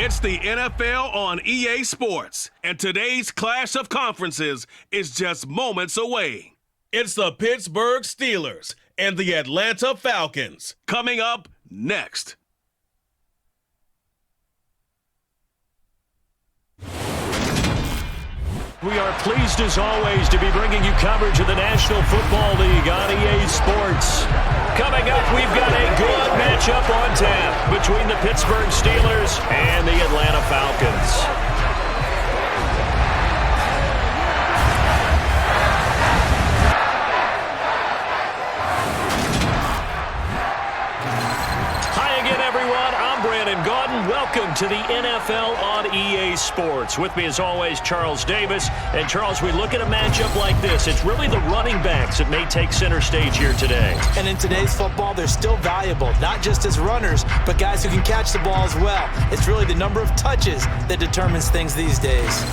It's the NFL on EA Sports, and today's clash of conferences is just moments away. It's the Pittsburgh Steelers and the Atlanta Falcons. Coming up next. We are pleased as always to be bringing you coverage of the National Football League on EA Sports. Coming up, we've got a good matchup on tap between the Pittsburgh Steelers and the Atlanta Falcons. Welcome to the NFL on EA Sports. With me, as always, Charles Davis. And, Charles, we look at a matchup like this. It's really the running backs that may take center stage here today. And in today's football, they're still valuable, not just as runners, but guys who can catch the ball as well. It's really the number of touches that determines things these days.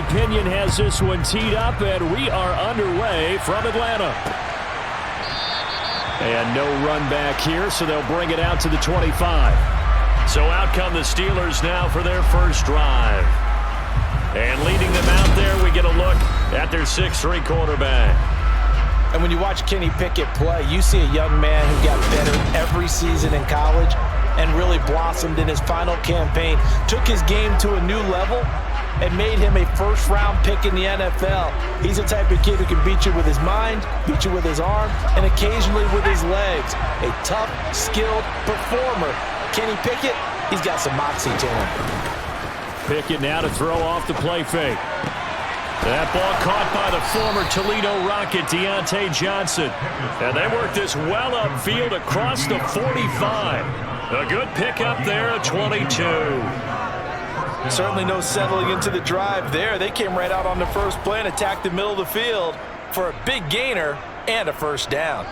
Pinion has this one teed up, and we are underway from Atlanta. And no run back here, so they'll bring it out to the 25. So out come the Steelers now for their first drive. And leading them out there, we get a look at their 6'3" quarterback. And when you watch Kenny Pickett play, you see a young man who got better every season in college and really blossomed in his final campaign, took his game to a new level, and made him a first-round pick in the NFL. He's the type of kid who can beat you with his mind, beat you with his arm, and occasionally with his legs. A tough, skilled performer. Kenny Pickett, he's got some moxie to him. Pickett now to throw off the play fake. That ball caught by the former Toledo Rocket, Deontay Johnson. And they work this well upfield across the 45. A good pickup there at 22. Certainly no settling into the drive there. They came right out on the first play and attacked the middle of the field for a big gainer and a first down.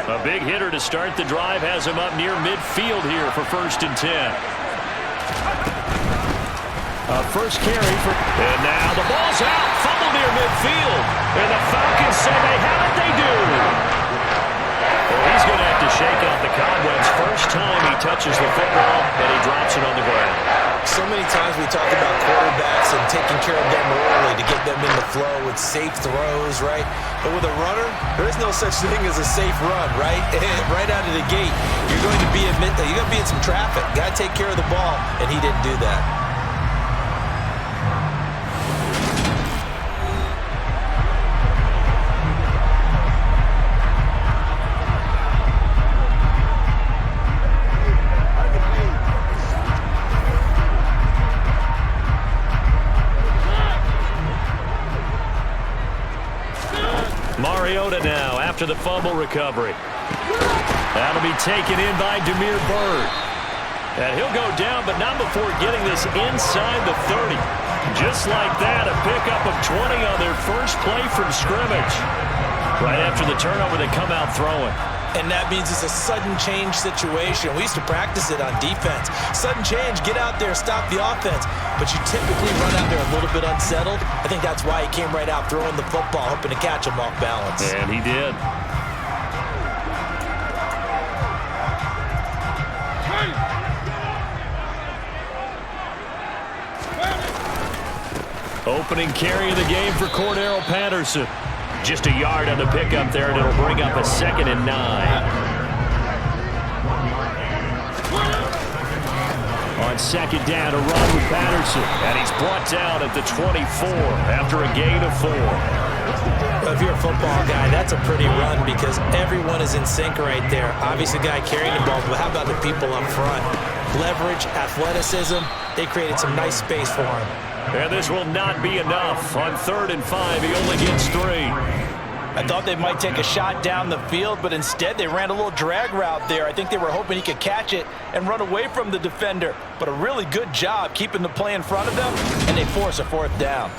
A big hitter to start the drive has him up near midfield here for 1st and 10. First carry for... And now the ball's out. Fumble near midfield. And the Falcons say they have it. They do. Well, he's going to have to shake out the cobwebs. First time he touches the football, and he drops it on the ground. So many times we talk about quarterbacks and taking care of them early to get them in the flow with safe throws, right? But with a runner, there is no such thing as a safe run, right? Right out of the gate, you're going to be in some traffic. Got to take care of the ball, and he didn't do that. Now after the fumble recovery. That'll be taken in by Demir Bird. And he'll go down, but not before getting this inside the 30. Just like that, a pickup of 20 on their first play from scrimmage. Right after the turnover, they come out throwing. And that means it's a sudden change situation. We used to practice it on defense. Sudden change, get out there, stop the offense. But you typically run out there a little bit unsettled. I think that's why he came right out throwing the football, hoping to catch him off balance. And he did. Opening carry of the game for Cordero Patterson. Just a yard on the pickup there, and it'll bring up a 2nd and 9. On 2nd down, a run with Patterson. And he's brought down at the 24 after a gain of 4. If you're a football guy, that's a pretty run because everyone is in sync right there. Obviously, the guy carrying the ball, but how about the people up front? Leverage, athleticism, they created some nice space for him. And this will not be enough. On 3rd and 5, he only gets 3. I thought they might take a shot down the field, but instead they ran a little drag route there. I think they were hoping he could catch it and run away from the defender. But a really good job keeping the play in front of them, and they force a 4th down.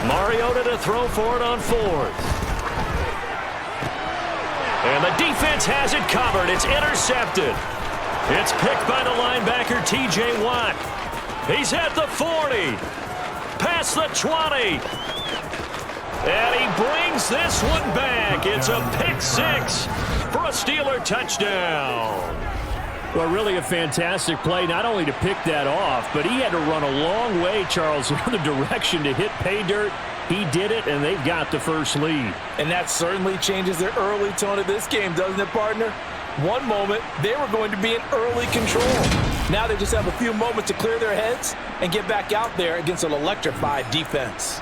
Mariota to throw for it on 4th. And the defense has it covered. It's intercepted. It's picked by the linebacker, T.J. Watt. He's at the 40. Past the 20. And he brings this one back. It's a pick 6 for a Steeler touchdown. Well, really a fantastic play, not only to pick that off, but he had to run a long way, Charles, in the direction to hit pay dirt. He did it, and they've got the first lead. And that certainly changes the early tone of this game, doesn't it, partner? One moment, they were going to be in early control. Now they just have a few moments to clear their heads and get back out there against an electrified defense.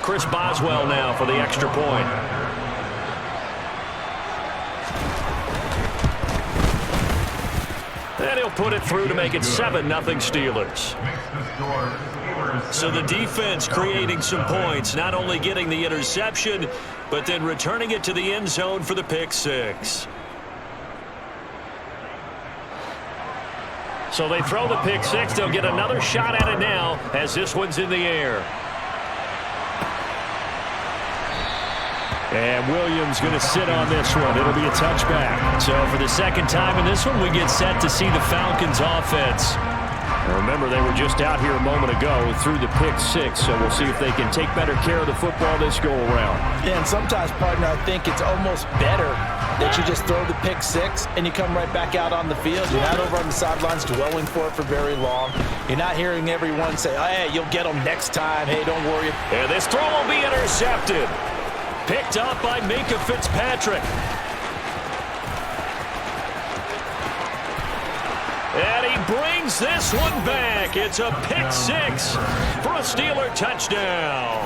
Chris Boswell now for the extra point. And he'll put it through to make it 7-0 Steelers. So the defense creating some points, not only getting the interception, but then returning it to the end zone for the pick 6. So they throw the pick 6. They'll get another shot at it now as this one's in the air. And Williams going to sit on this one. It'll be a touchback. So for the second time in this one, we get set to see the Falcons offense. And remember, they were just out here a moment ago through the pick 6, so we'll see if they can take better care of the football this go-around. Yeah, and sometimes, partner, I think it's almost better that you just throw the pick 6 and you come right back out on the field. You're not over on the sidelines dwelling for it for very long. You're not hearing everyone say, oh, hey, you'll get them next time. Hey, don't worry. And this throw will be intercepted. Picked up by Minkah Fitzpatrick. And he brings this one back. It's a pick 6 for a Steeler touchdown.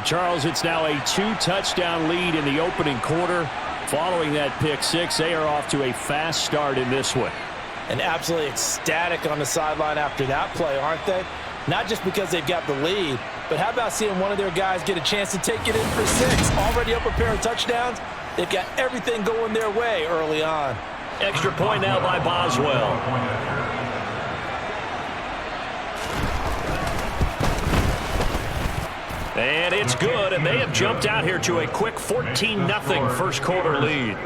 Charles, it's now a 2-touchdown lead in the opening quarter. Following that pick 6, they are off to a fast start in this one. And absolutely ecstatic on the sideline after that play, aren't they? Not just because they've got the lead, but how about seeing one of their guys get a chance to take it in for 6? Already up a pair of touchdowns. They've got everything going their way early on. Extra point now by Boswell. And it's good, and they have jumped out here to a quick 14-0 first quarter lead.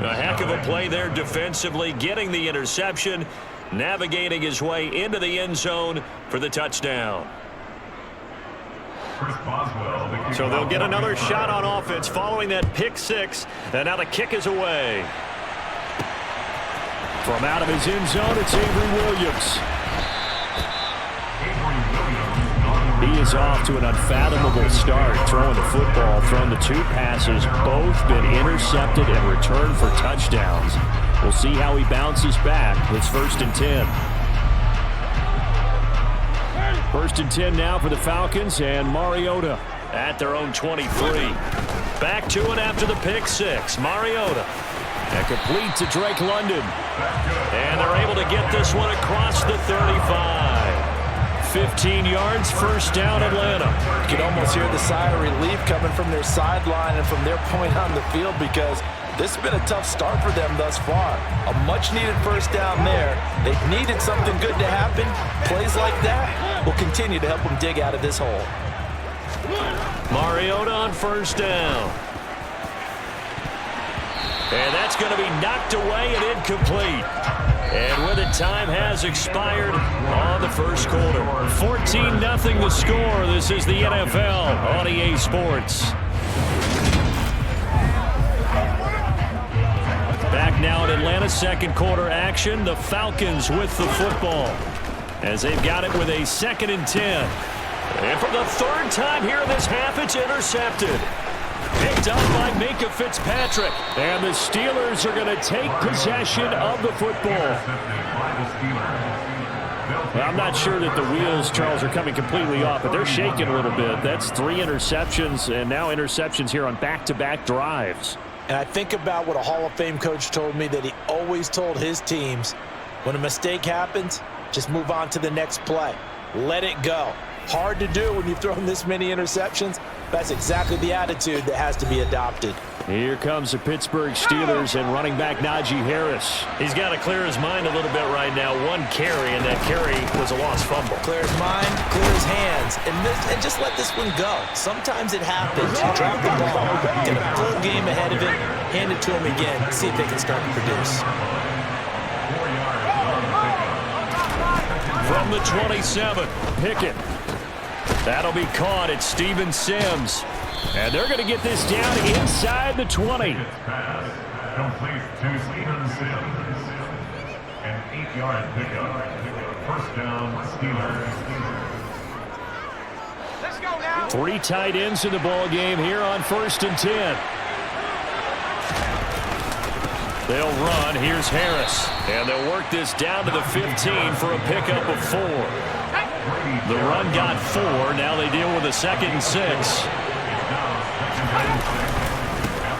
A heck of a play there defensively, getting the interception, navigating his way into the end zone for the touchdown. So they'll get another shot on offense following that pick 6, and now the kick is away. From out of his end zone, it's Avery Williams. He is off to an unfathomable start, throwing the football, throwing the 2 passes, both been intercepted and returned for touchdowns. We'll see how he bounces back. It's 1st and 10. 1st and 10 now for the Falcons, and Mariota at their own 23. Back to it after the pick 6. Mariota. And complete to Drake London. And they're able to get this one across the 35. 15 yards, 1st down, Atlanta. You can almost hear the sigh of relief coming from their sideline and from their point on the field, because this has been a tough start for them thus far. A much-needed 1st down there. They've needed something good to happen. Plays like that will continue to help them dig out of this hole. Mariota on 1st down. And that's going to be knocked away and incomplete. And with it, time has expired on the first quarter. 14-0 the score. This is the NFL on EA Sports. Back now in Atlanta, 2nd quarter action. The Falcons with the football as they've got it with a 2nd and 10. And for the third time here in this half, it's intercepted. Picked up by Minkah Fitzpatrick. And the Steelers are going to take possession of the football. Well, I'm not sure that the wheels, Charles, are coming completely off, but they're shaking a little bit. That's 3 interceptions, and now interceptions here on back-to-back drives. And I think about what a Hall of Fame coach told me, that he always told his teams, when a mistake happens, just move on to the next play. Let it go. Hard to do when you've thrown this many interceptions. That's exactly the attitude that has to be adopted. Here comes the Pittsburgh Steelers and running back Najee Harris. He's got to clear his mind a little bit right now. 1 carry, and that carry was a lost fumble. Clear his mind, clear his hands, and just let this one go. Sometimes it happens. You drop the ball, get a full game ahead of it, hand it to him again, see if they can start to produce. From the 27, Pickett. That'll be caught at Steven Sims. And they're going to get this down inside the 20. Complete to Steven Sims. An 8-yard pickup. First down, Steelers. Let's go now. 3 tight ends in the ball game here on 1st and 10. They'll run. Here's Harris. And they'll work this down to the 15 for a pickup of 4. The run got 4. Now they deal with a 2nd and 6.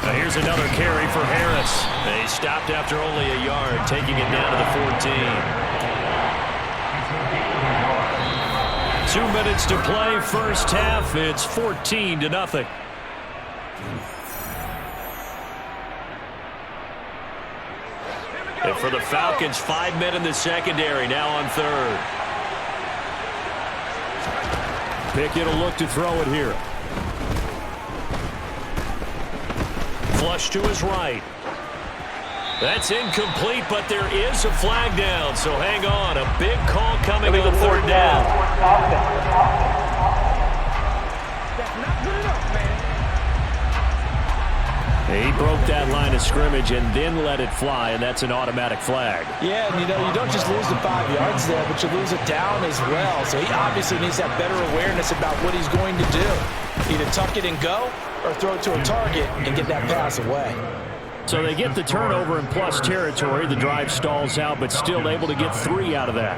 Now here's another carry for Harris. They stopped after only a yard, taking it down to the 14. 2 minutes to play, first half. It's 14-0. And for the Falcons, 5 men in the secondary, now on 3rd. Pickett will look to throw it here. Flush to his right. That's incomplete, but there is a flag down, so hang on. A big call coming on 3rd down. That's not good enough, man. He broke that line of scrimmage and then let it fly, and that's an automatic flag. Yeah, and you don't just lose the 5 yards there, but you lose it down as well. So he obviously needs to have better awareness about what he's going to do. Either tuck it and go, or throw it to a target and get that pass away. So they get the turnover in plus territory. The drive stalls out, but still able to get 3 out of that.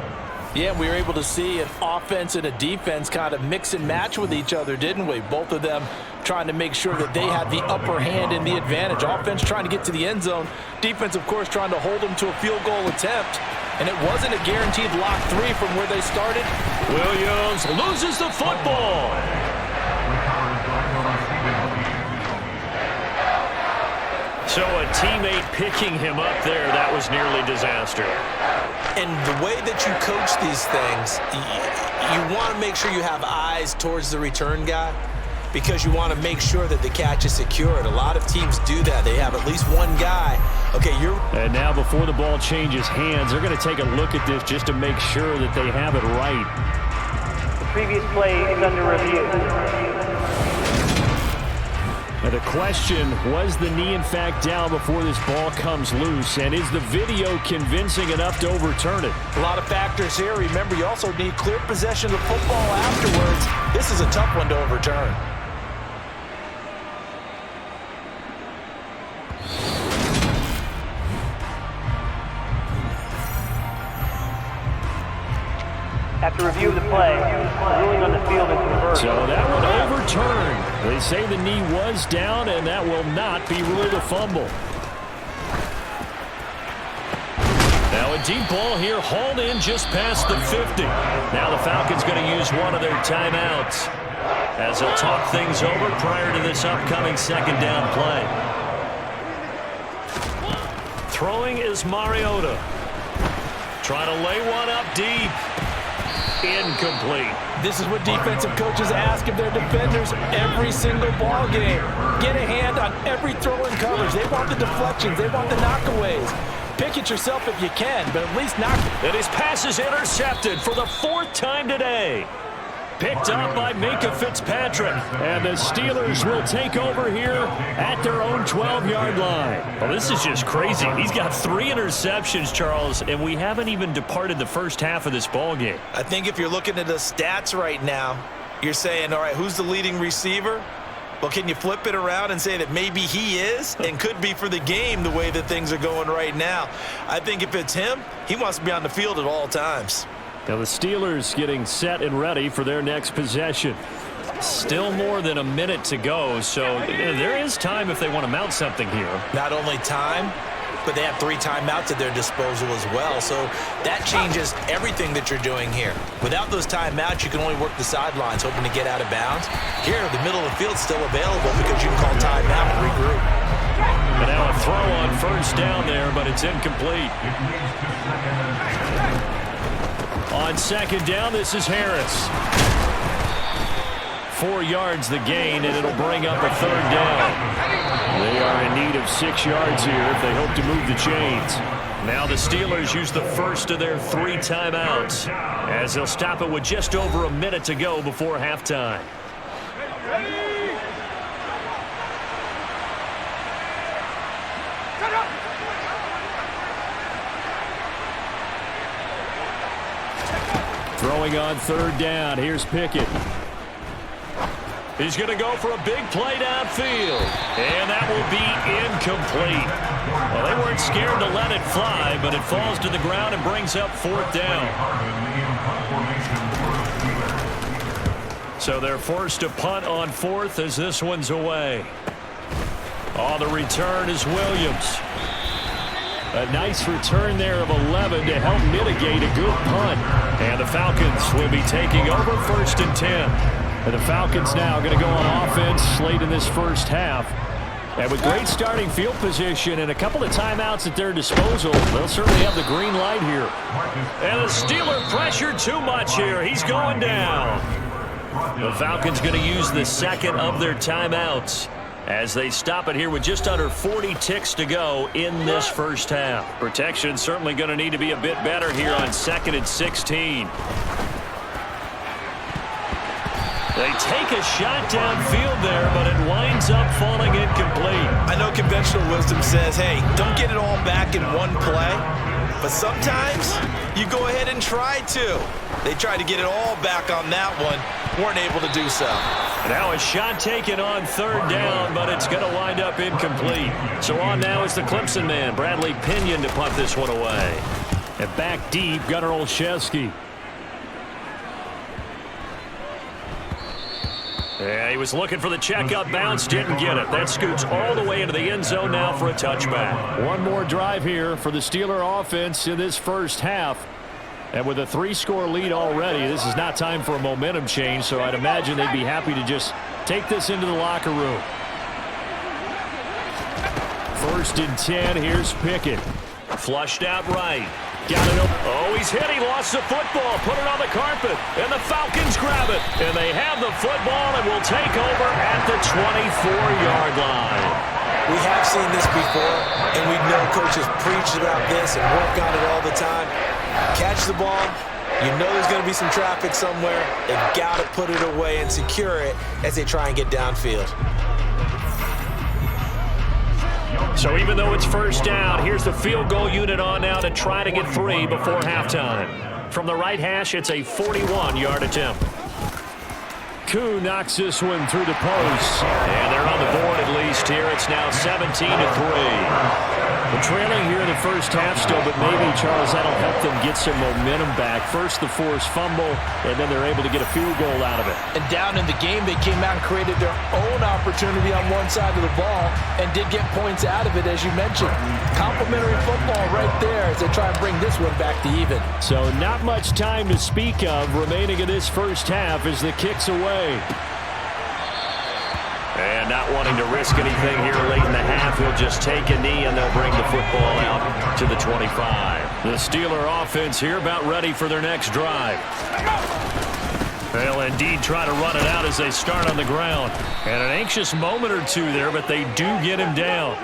Yeah, we were able to see an offense and a defense kind of mix and match with each other, didn't we? Both of them trying to make sure that they had the upper hand and the advantage. Offense trying to get to the end zone. Defense, of course, trying to hold them to a field goal attempt. And it wasn't a guaranteed lock 3 from where they started. Williams loses the football. So a teammate picking him up there, that was nearly disaster. And the way that you coach these things, you want to make sure you have eyes towards the return guy, because you want to make sure that the catch is secured. A lot of teams do that. They have at least one guy. Okay, And now before the ball changes hands, they're going to take a look at this just to make sure that they have it right. The previous play is under review. Now the question, was the knee in fact down before this ball comes loose? And is the video convincing enough to overturn it? A lot of factors here. Remember, you also need clear possession of the football afterwards. This is a tough one to overturn. After review of the play, the ruling on the field is reversed. So that one overturned. They say the knee was down, and that will not be ruled a fumble. Now a deep ball here, hauled in just past the 50. Now the Falcons going to use one of their timeouts as they'll talk things over prior to this upcoming 2nd down play. Throwing is Mariota. Trying to lay one up deep. Incomplete. This is what defensive coaches ask of their defenders every single ball game. Get a hand on every throw in coverage. They want the deflections. They want the knockaways. Pick it yourself if you can, but at least knock it. And his pass is intercepted for the 4th time today. Picked up by Minkah Fitzpatrick. And the Steelers will take over here at their own 12-yard line. Well, this is just crazy. He's got 3 interceptions, Charles, and we haven't even departed the first half of this ball game. I think if you're looking at the stats right now, You're saying, all right, who's the leading receiver? Well, can you flip it around and say that maybe he is and could be for the game the way that things are going right now? I think if it's him, he wants to be on the field at all times. Now the Steelers getting set and ready for their next possession. Still more than a minute to go, so there is time if they want to mount something here. Not only time, but they have 3 timeouts at their disposal as well, so that changes everything that you're doing here. Without those timeouts, you can only work the sidelines, hoping to get out of bounds. Here, the middle of the field's still available because you can call timeout and regroup. And now a throw on first down there, but it's incomplete. On second down, this is Harris. 4 yards the gain, and it'll bring up a third down. They are in need of 6 yards here if they hope to move the chains. Now the Steelers use the first of their 3 timeouts as they'll stop it with just over a minute to go before halftime. Throwing on third down. Here's Pickett. He's going to go for a big play downfield, and that will be incomplete. Well, they weren't scared to let it fly, but it falls to the ground and brings up 4th down. So they're forced to punt on 4th as this one's away. Oh, the return is Williams. A nice return there of 11 to help mitigate a good punt. And the Falcons will be taking over 1st and 10. And the Falcons now going to go on offense late in this first half. And with great starting field position and a couple of timeouts at their disposal, they'll certainly have the green light here. And the Steeler pressure too much here. He's going down. The Falcons going to use the second of their timeouts as they stop it here with just under 40 ticks to go in this first half. Protection certainly going to need to be a bit better here on 2nd and 16. They take a shot downfield there, but it winds up falling incomplete. I know conventional wisdom says, hey, don't get it all back in one play. But sometimes you go ahead and try to. They tried to get it all back on that one. Weren't able to do so. Now a shot taken on 3rd down, but it's going to wind up incomplete. So on now is the Clemson man, Bradley Pinion, to punt this one away. And back deep, Gunnar Olszewski. Yeah, he was looking for the checkup bounce, didn't get it. That scoots all the way into the end zone now for a touchback. One more drive here for the Steeler offense in this first half. And with a 3-score lead already, this is not time for a momentum change, so I'd imagine they'd be happy to just take this into the locker room. 1st and 10, here's Pickett. Flushed out right. Got it up. Oh, he's hit. He lost the football. Put it on the carpet. And the Falcons grab it. And they have the football and will take over at the 24-yard line. We have seen this before, and we know coaches preach about this and work on it all the time. Catch the ball. You know there's going to be some traffic somewhere. They've got to put it away and secure it as they try and get downfield. So even though it's first down, here's the field goal unit on now to try to get 3 before halftime. From the right hash, it's a 41-yard attempt. Koo knocks this one through the post. And they're on the board at least here. It's now 17-3. They're trailing here in the first half still, but maybe, Charles, that'll help them get some momentum back. First, the forced fumble, and then they're able to get a field goal out of it. And down in the game, they came out and created their own opportunity on one side of the ball and did get points out of it, as you mentioned. Complimentary football right there as they try and bring this one back to even. So not much time to speak of remaining in this first half as the kick's away. And not wanting to risk anything here late in the half, he'll just take a knee and they'll bring the football out to the 25. The Steeler offense here about ready for their next drive. They'll indeed try to run it out as they start on the ground. And an anxious moment or two there, but they do get him down.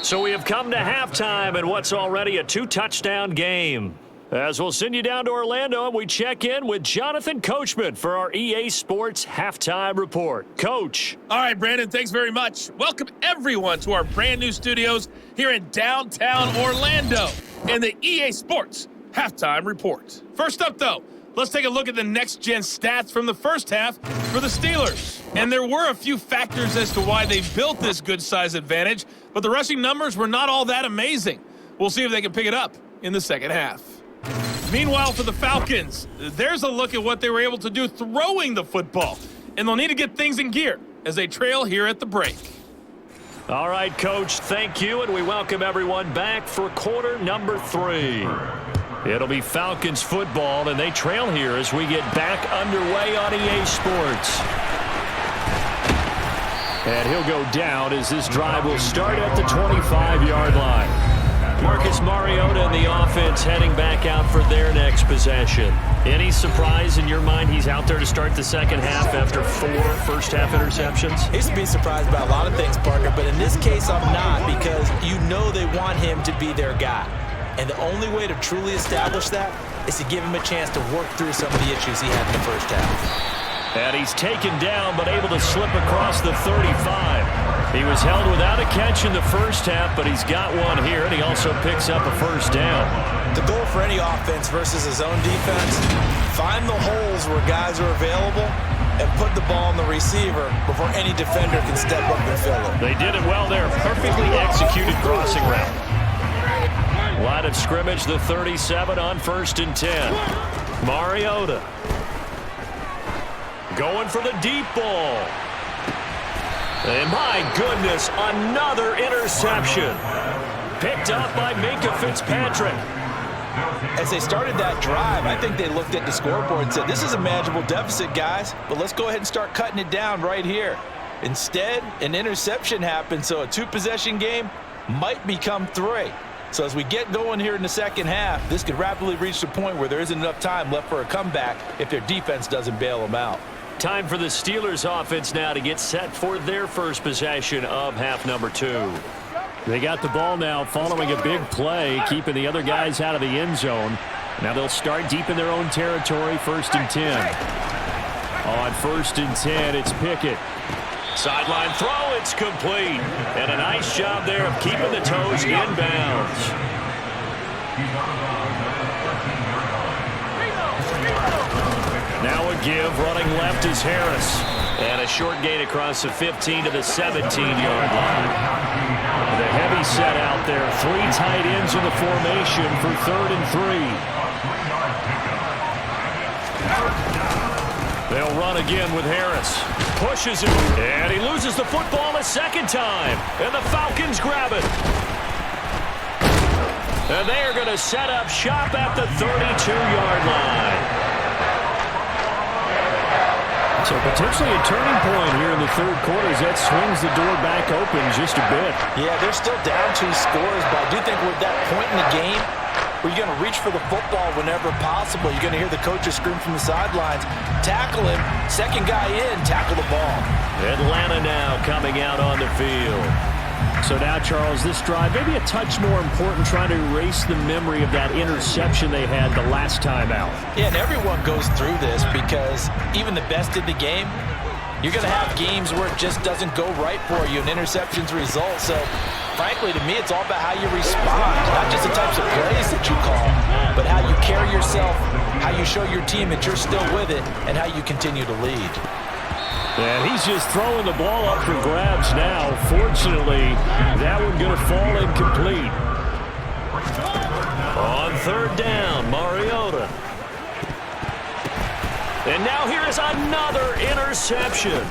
So we have come to halftime in what's already a 2-touchdown game. As we'll send you down to Orlando, and we check in with Jonathan Coachman for our EA Sports Halftime Report. Coach. All right, Brandon, thanks very much. Welcome, everyone, to our brand-new studios here in downtown Orlando and the EA Sports Halftime Report. First up, though, let's take a look at the next-gen stats from the first half for the Steelers. And there were a few factors as to why they built this good-size advantage, but the rushing numbers were not all that amazing. We'll see if they can pick it up in the second half. Meanwhile, for the Falcons, there's a look at what they were able to do throwing the football, and they'll need to get things in gear as they trail here at the break. All right, Coach, thank you, and we welcome everyone back for quarter number 3. It'll be Falcons football, and they trail here as we get back underway on EA Sports. And he'll go down as this drive will start at the 25-yard line. Marcus Mariota and the offense heading back out for their next possession. Any surprise in your mind he's out there to start the second half after 4 first-half interceptions? He's to be surprised by a lot of things, Parker, but in this case I'm not, because you know they want him to be their guy. And the only way to truly establish that is to give him a chance to work through some of the issues he had in the first half. And he's taken down, but able to slip across the 35. He was held without a catch in the first half, but he's got one here, and he also picks up a first down. The goal for any offense versus his own defense, find the holes where guys are available and put the ball on the receiver before any defender can step up and fill it. They did it well there. Perfectly executed crossing route. Line of scrimmage, the 37 on 1st and 10. Mariota. Going for the deep ball. And my goodness, another interception. Picked up by Minka Fitzpatrick. As they started that drive, I think they looked at the scoreboard and said, this is a manageable deficit, guys, but let's go ahead and start cutting it down right here. Instead, an interception happened, so a 2-possession game might become 3. So as we get going here in the second half, this could rapidly reach the point where there isn't enough time left for a comeback if their defense doesn't bail them out. Time for the Steelers offense now to get set for their first possession of half number 2. They got the ball now following a big play, keeping the other guys out of the end zone. Now they'll start deep in their own territory, 1st and 10. On 1st and 10, it's Pickett. Sideline throw, it's complete. And a nice job there of keeping the toes inbounds. Now a give, running left is Harris. And a short gain across the 15 to the 17-yard line. The heavy set out there. 3 tight ends in the formation for 3rd and 3. They'll run again with Harris. Pushes it, and he loses the football a second time. And the Falcons grab it. And they are going to set up shop at the 32-yard line. So potentially a turning point here in the third quarter as that swings the door back open just a bit. Yeah, they're still down 2 scores, but I do think we're at that point in the game where you're going to reach for the football whenever possible. You're going to hear the coaches scream from the sidelines, tackle him, second guy in, tackle the ball. Atlanta now coming out on the field. So now, Charles, this drive maybe a touch more important, trying to erase the memory of that interception they had the last time out. Yeah, and everyone goes through this because even the best in the game, you're going to have games where it just doesn't go right for you and interceptions result. So, frankly, to me, it's all about how you respond, not just the types of plays that you call, but how you carry yourself, how you show your team that you're still with it, and how you continue to lead. And he's just throwing the ball up for grabs now. Fortunately, that one going to fall incomplete. On 3rd down, Mariota. And now here is another interception.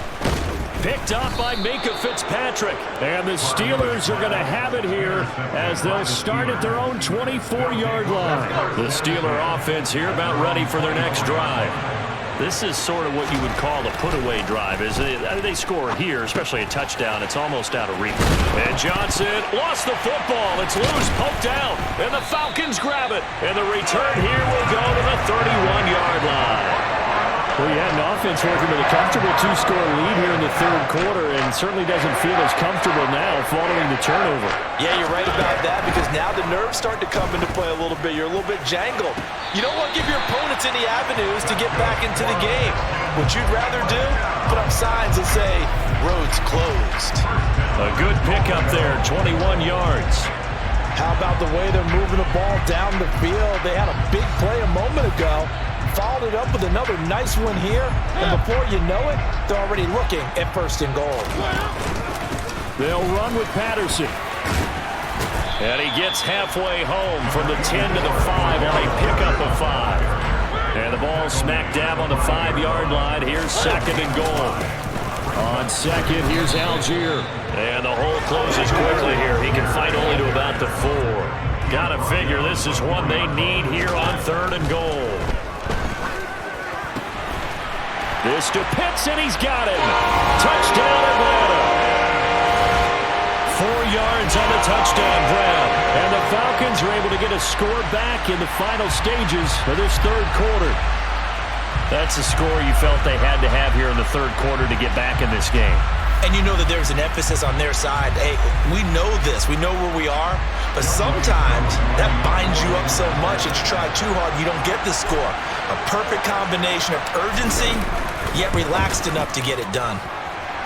Picked up by Minka Fitzpatrick. And the Steelers are going to have it here as they'll start at their own 24-yard line. The Steeler offense here about ready for their next drive. This is sort of what you would call a put-away drive. As they score here, especially a touchdown, it's almost out of reach. And Johnson lost the football. It's loose, poked out, and the Falcons grab it. And the return here will go to the 31-yard line. Well, you had an offense working with a comfortable 2-score lead here in the third quarter, and certainly doesn't feel as comfortable now following the turnover. Yeah, you're right about that, because now the nerves start to come into play a little bit. You're a little bit jangled. You don't want to give your opponents any avenues to get back into the game. What you'd rather do, put up signs that say, roads closed. A good pickup there, 21 yards. How about the way they're moving the ball down the field? They had a big play a moment ago. Followed it up with another nice one here, and before you know it, they're already looking at 1st and goal. They'll run with Patterson. And he gets halfway home from the 10 to the 5 on a pickup of 5. And the ball smack dab on the 5-yard line. Here's 2nd and goal. On 2nd, here's Algier. And the hole closes quickly here. He can fight only to about the 4. Gotta figure this is one they need here on 3rd and goal. This to Pitts, and he's got him. Touchdown, Atlanta. 4 yards on the touchdown grab. And the Falcons are able to get a score back in the final stages of this third quarter. That's a score you felt they had to have here in the third quarter to get back in this game. And you know that there's an emphasis on their side. Hey, we know this. We know where we are. But sometimes that binds you up so much that you try too hard and you don't get the score. A perfect combination of urgency, yet relaxed enough to get it done.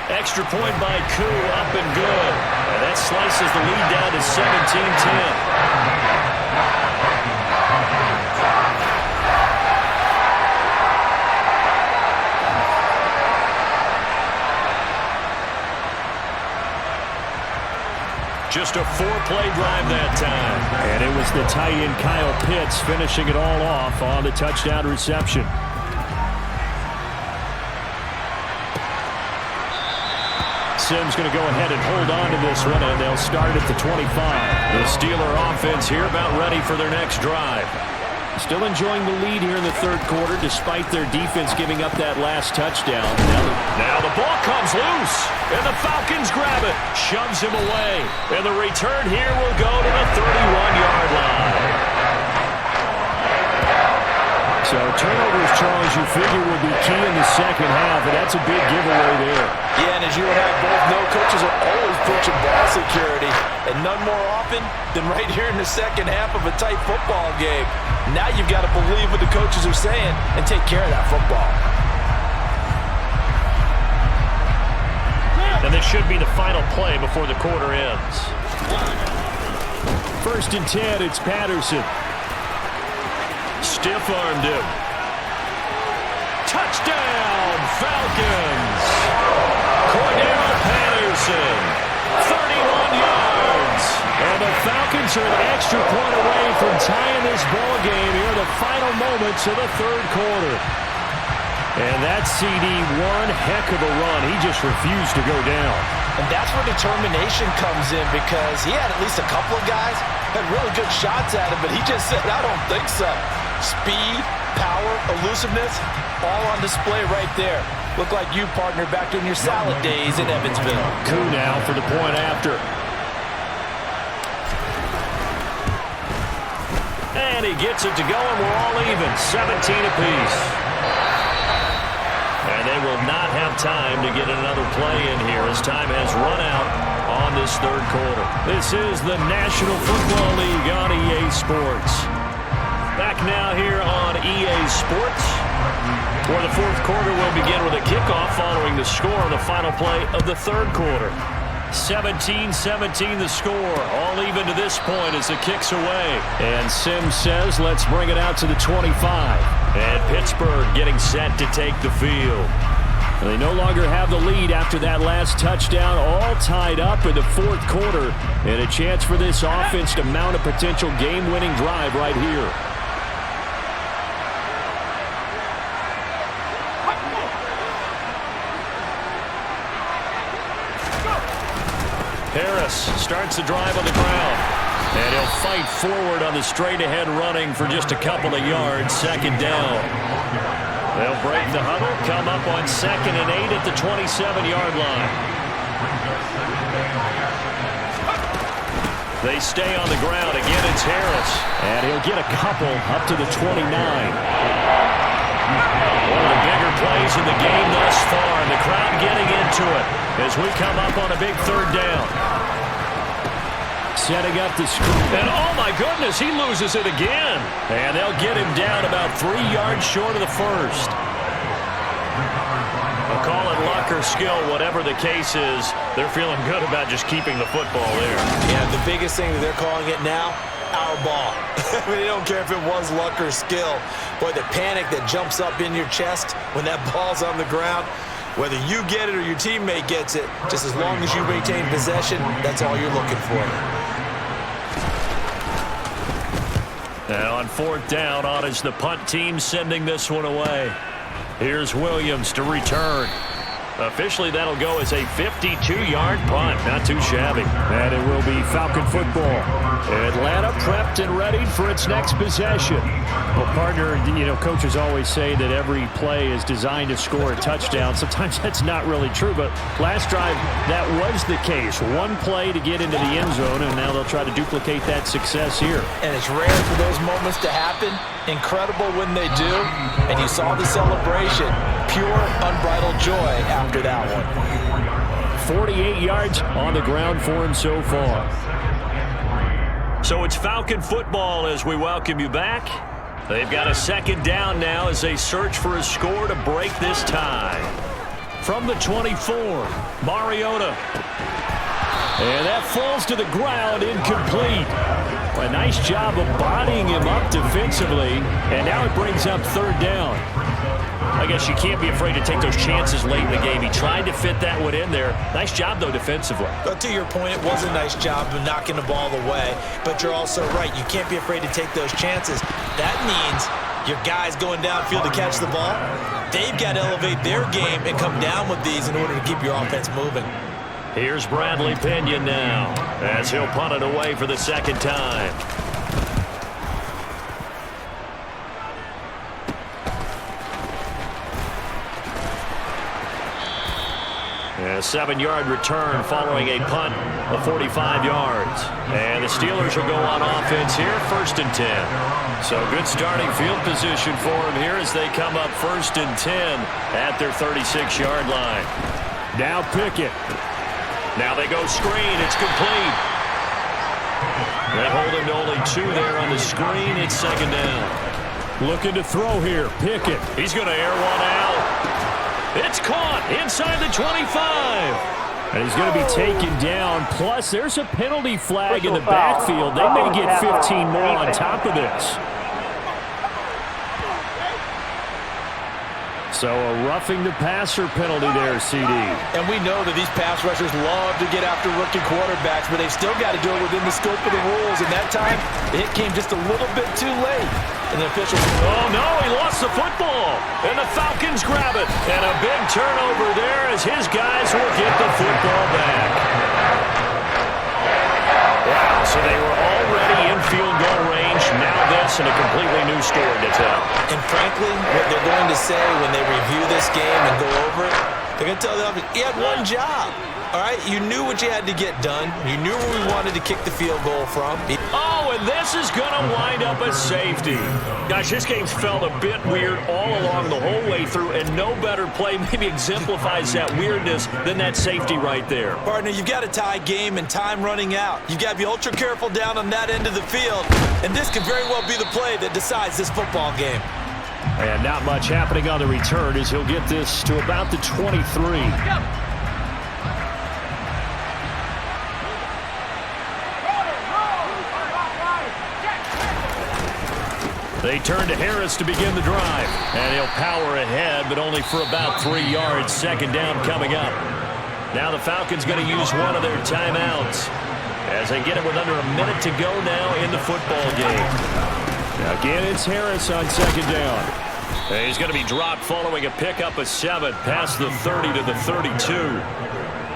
Extra point by Koo, up and good. And that slices the lead down to 17-10. Just a 4-play drive that time. And it was the tight end Kyle Pitts finishing it all off on the touchdown reception. Sims going to go ahead and hold on to this one, and they'll start at the 25. The Steeler offense here about ready for their next drive. Still enjoying the lead here in the third quarter, despite their defense giving up that last touchdown. Now the ball comes loose, and the Falcons grab it, shoves him away, and the return here will go to the 31-yard line. So turnovers, Charles, you figure will be key in the second half, and that's a big giveaway there. Yeah, and as you and I both know, coaches are always pushing ball security, and none more often than right here in the second half of a tight football game. Now you've got to believe what the coaches are saying and take care of that football. And this should be the final play before the quarter ends. 1st and 10, it's Patterson. Stiff-armed him. Touchdown, Falcons! Cordell Patterson, 31 yards. And the Falcons are an extra point away from tying this ball game here in the final moments of the third quarter. And that CD, one heck of a run. He just refused to go down. And that's where determination comes in, because he had at least a couple of guys had really good shots at him, but he just said, I don't think so. Speed, power, elusiveness, all on display right there. Look like you, partner, back in your salad days in Evansville. Koo now for the point after. And he gets it to go, and we're all even, 17 apiece. And they will not have time to get another play in here as time has run out on this third quarter. This is the National Football League on EA Sports. Back now here on EA Sports, where the fourth quarter will begin with a kickoff following the score on the final play of the third quarter. 17-17 the score, all even to this point as the kick's away. And Sims says, let's bring it out to the 25. And Pittsburgh getting set to take the field. And they no longer have the lead after that last touchdown, all tied up in the fourth quarter. And a chance for this offense to mount a potential game-winning drive right here. Harris starts the drive on the ground. And he'll fight forward on the straight-ahead running for just a couple of yards, 2nd down. They'll break the huddle, come up on 2nd and 8 at the 27-yard line. They stay on the ground. Again, it's Harris. And he'll get a couple up to the 29. One of the bigger plays in the game thus far, and the crowd getting into it as we come up on a big third down. Setting up the screen. And oh my goodness, he loses it again. And they'll get him down about 3 yards short of the first. I'll call it luck or skill, whatever the case is. They're feeling good about just keeping the football there. Yeah, the biggest thing that they're calling it now, our ball. I mean, they don't care if it was luck or skill. Boy, the panic that jumps up in your chest when that ball's on the ground, whether you get it or your teammate gets it, just as long as you retain possession, that's all you're looking for. And on fourth down, on is the punt team sending this one away. Here's Williams to return. Officially, that'll go as a 52-yard punt. Not too shabby. And it will be Falcon football. Atlanta prepped and ready for its next possession. Well, partner, you know, coaches always say that every play is designed to score a touchdown. Sometimes that's not really true, but last drive, that was the case. One play to get into the end zone, and now they'll try to duplicate that success here. And it's rare for those moments to happen. Incredible when they do. And you saw the celebration. Pure, unbridled joy after that one. 48 yards on the ground for him so far. So it's Falcon football as we welcome you back. They've got a second down now as they search for a score to break this tie. From the 24, Mariota. And that falls to the ground, incomplete. A nice job of bodying him up defensively, and now it brings up third down. I guess you can't be afraid to take those chances late in the game. He tried to fit that one in there. Nice job, though, defensively. But to your point, it was a nice job of knocking the ball away. But you're also right. You can't be afraid to take those chances. That means your guys going downfield to catch the ball, they've got to elevate their game and come down with these in order to keep your offense moving. Here's Bradley Pinion now as he'll punt it away for the second time. A 7-yard return following a punt of 45 yards. And the Steelers will go on offense here, 1st and 10. So good starting field position for them here as they come up 1st and 10 at their 36-yard line. Now Pickett. Now they go screen. It's complete. They hold him to only 2 there on the screen. It's second down. Looking to throw here. Pickett. He's going to air one out. It's caught inside the 25. And he's going to be taken down. Plus, there's a penalty flag in the backfield. They may get 15 more on top of this. So a roughing the passer penalty there, CD. And we know that these pass rushers love to get after rookie quarterbacks, but they've still got to do it within the scope of the rules. And that time, the hit came just a little bit too late. And the official... Oh, no, he lost the football. And the Falcons grab it. And a big turnover there as his guys will get the football back. Wow, so they were already in field goal range. Now this and a completely new story to tell. And frankly, what they're going to say when they review this game and go over it, they're going to tell them, he had one job. All right, you knew what you had to get done. You knew where we wanted to kick the field goal from. Oh, and this is going to wind up a safety. Gosh, this game's felt a bit weird all along the whole way through, and no better play maybe exemplifies that weirdness than that safety right there. Partner, you've got a tie game and time running out. You've got to be ultra careful down on that end of the field, and this could very well be the play that decides this football game. And not much happening on the return as he'll get this to about the 23. They turn to Harris to begin the drive. And he'll power ahead, but only for about 3 yards. Second down coming up. Now the Falcons going to use one of their timeouts as they get it with under a minute to go now in the football game. Again, it's Harris on second down. And he's going to be dropped following a pickup of 7 past the 30 to the 32.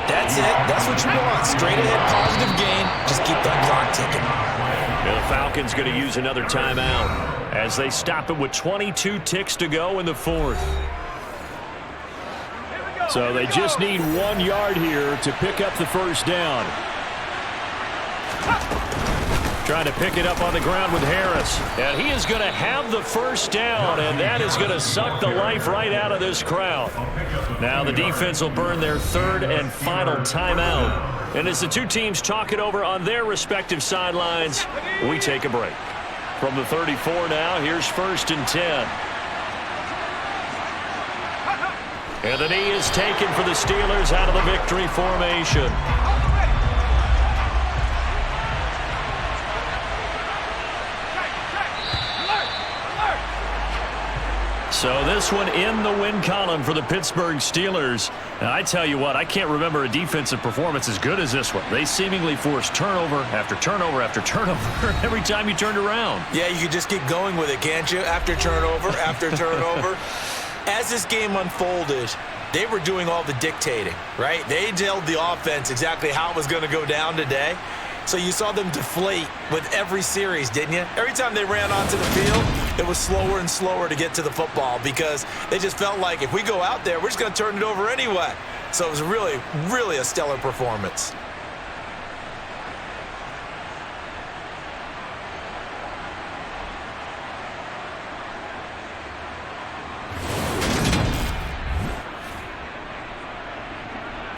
That's it. That's what you want. Straight ahead, positive gain. Just keep that clock ticking. And the Falcons going to use another timeout as they stop it with 22 ticks to go in the fourth. So they just need 1 yard here to pick up the first down. Trying to pick it up on the ground with Harris. And he is going to have the first down, and that is going to suck the life right out of this crowd. Now the defense will burn their third and final timeout. And as the two teams talk it over on their respective sidelines, we take a break. From the 34 now, here's 1st and 10. And the knee is taken for the Steelers out of the victory formation. So this one in the win column for the Pittsburgh Steelers. And I tell you what, I can't remember a defensive performance as good as this one. They seemingly forced turnover after turnover after turnover every time you turned around. Yeah, you could just keep going with it, can't you? After turnover, after turnover. As this game unfolded, they were doing all the dictating, right? They told the offense exactly how it was going to go down today. So you saw them deflate with every series, didn't you? Every time they ran onto the field, it was slower and slower to get to the football because they just felt like if we go out there, we're just going to turn it over anyway. So it was really, really a stellar performance.